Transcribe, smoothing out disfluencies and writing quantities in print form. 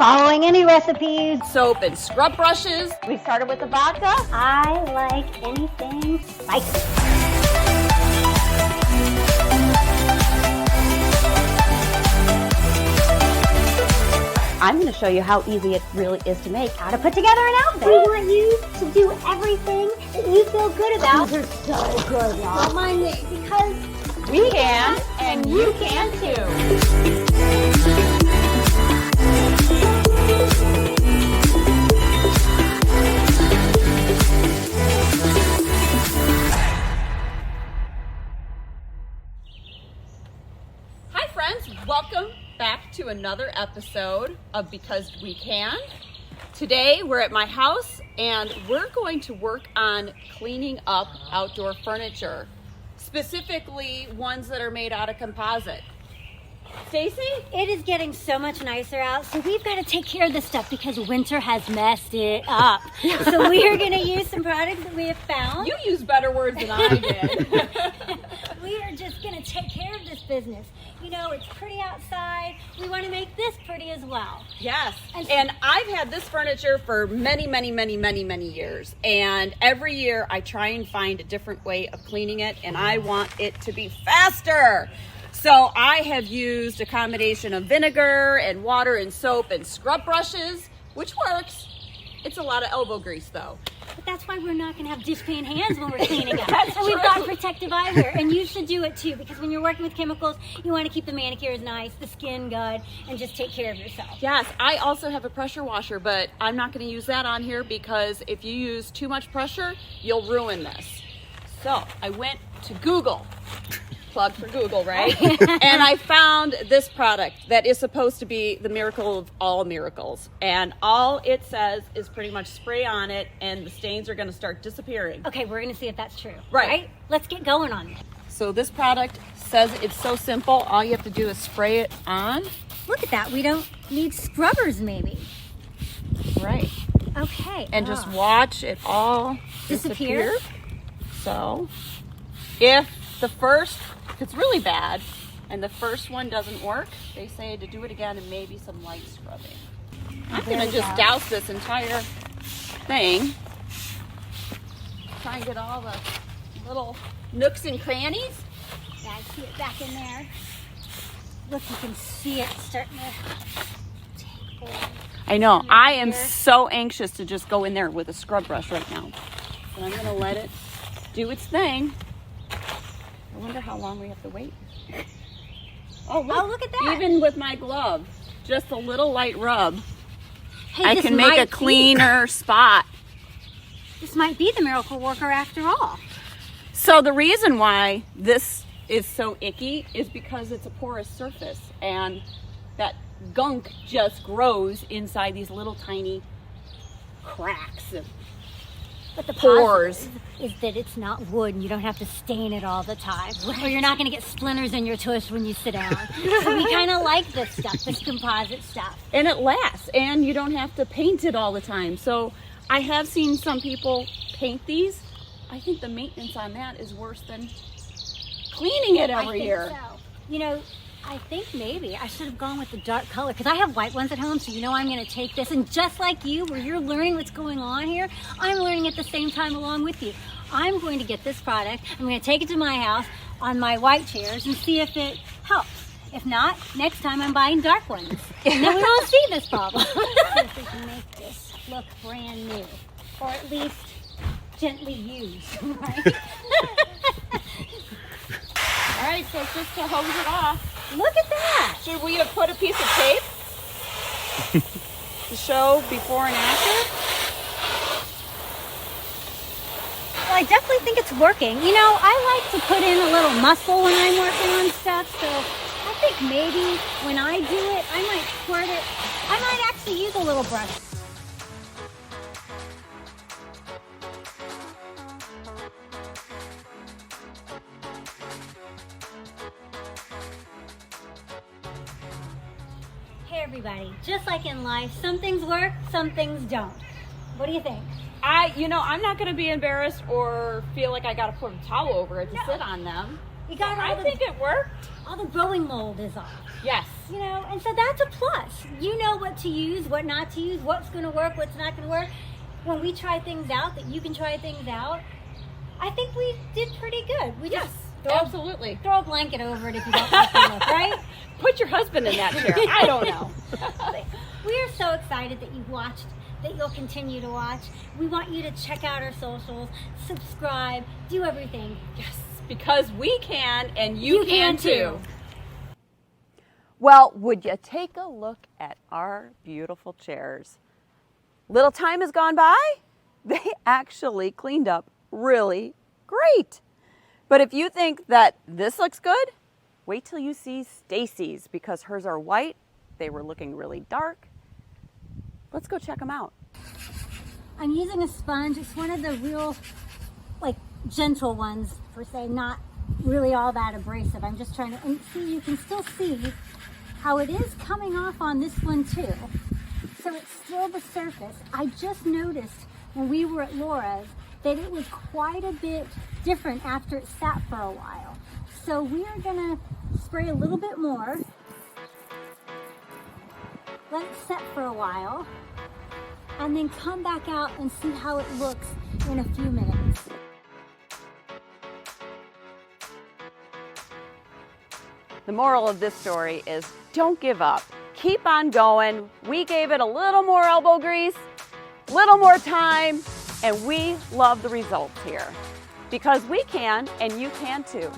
following any recipes. Soap and scrub brushes. We started with the vodka. I like anything spicy. I'm going to show you how easy it really is to make. How to put together an outfit. We want you to do everything that you feel good about. These are so good, y'all. Don't mind me, because We can, and you can too. Hi friends, welcome back to another episode of Because We Can. Today we're at my house and we're going to work on cleaning up outdoor furniture, specifically ones that are made out of composite. Stacy? it is getting so much nicer out, so we've got to take care of this stuff because winter has messed it up. So we are going to use some products that we have found. You use better words than I did. We are just going to take care of this business. You know, it's pretty outside. We want to make this pretty as well. Yes, and I've had this furniture for many years, and every year I try and find a different way of cleaning it, and I want it to be faster. So I have used a combination of vinegar and water and soap and scrub brushes, which works. It's a lot of elbow grease though. But that's why we're not going to have dishpan hands when we're cleaning up. That's So we've true. got protective eyewear, and you should do it too, because when you're working with chemicals, you want to keep the manicures nice, the skin good, and just take care of yourself. Yes, I also have a pressure washer, but I'm not going to use that on here because if you use too much pressure, you'll ruin this. So I went to Google. Plug for Google, right? And I found this product that is supposed to be the miracle of all miracles. And all it says is pretty much spray on it and the stains are going to start disappearing. Okay, we're going to see if that's true. Right. Let's get going on it. So this product says it's so simple. All you have to do is spray it on. Look at that. We don't need scrubbers, maybe. Right. Okay. And just watch it all Disappear? disappear. So if it's really bad and the first one doesn't work, they say to do it again and maybe some light scrubbing. I'm There gonna we just go. douse this entire thing. Try and get all the little nooks and crannies. Yeah, I see it back in there. Look, you can see it starting to take hold. I know, I am Here. so anxious to just go in there with a scrub brush right now. So I'm gonna let it do its thing. I wonder how long we have to wait. Oh, look at that. Even with my glove, just a little light rub, Hey, I this can make might a cleaner spot. This might be the miracle worker after all. So the reason why this is so icky is because it's a porous surface and that gunk just grows inside these little tiny cracks. But the Pores. positive is that it's not wood and you don't have to stain it all the time. Or you're not going to get splinters in your tush when you sit down. So we kind of like this stuff, this composite stuff. And it lasts, and you don't have to paint it all the time. So I have seen some people paint these. I think the maintenance on that is worse than cleaning it I every think year. so. You know, I think maybe I should have gone with the dark color because I have white ones at home, so you know I'm going to take this. And just like you, where you're learning what's going on here, I'm learning at the same time along with you. I'm going to get this product, I'm going to take it to my house on my white chairs and see if it helps. If not, next time I'm buying dark ones. And then we won't see this problem. See if we can make this look brand new, or at least gently used, right? All right, so it's just to hose it off. Look at that. Should we have put a piece of tape to show before and after? Well, I definitely think it's working. You know, I like to put in a little muscle when I'm working on stuff, so I think maybe when I do it, I might squirt it. I might actually use a little brush. Hey everybody, just like in life, some things work, some things don't. What do you think? I'm not going to be embarrassed or feel like I got to put a towel over it to No. sit on them. You got I think it worked. all the growing mold is off. Yes. You know, and so that's a plus. You know what to use, what not to use, what's going to work, what's not going to work. When we try things out, that you can try things out, I think we did pretty good. We just absolutely. Throw a blanket over it if you don't like the look, right? Put your husband in that chair. I don't know. We are so excited that you've watched, that you'll continue to watch. We want you to check out our socials, subscribe, do everything. Yes, because we can and you can too. Well, would you take a look at our beautiful chairs? Little time has gone by. They actually cleaned up really great. But if you think that this looks good, wait till you see Stacy's, because hers are white. They were looking really dark. Let's go check them out. I'm using a sponge. It's one of the real, like, gentle ones, per se, not really all that abrasive. I'm just trying to, and see, you can still see how it is coming off on this one too. So it's still the surface. I just noticed when we were at Laura's that it was quite a bit different after it sat for a while. So we are gonna spray a little bit more, let it set for a while, and then come back out and see how it looks in a few minutes. The moral of this story is don't give up. Keep on going. We gave it a little more elbow grease, a little more time, and we love the results here. Because we can, and you can too.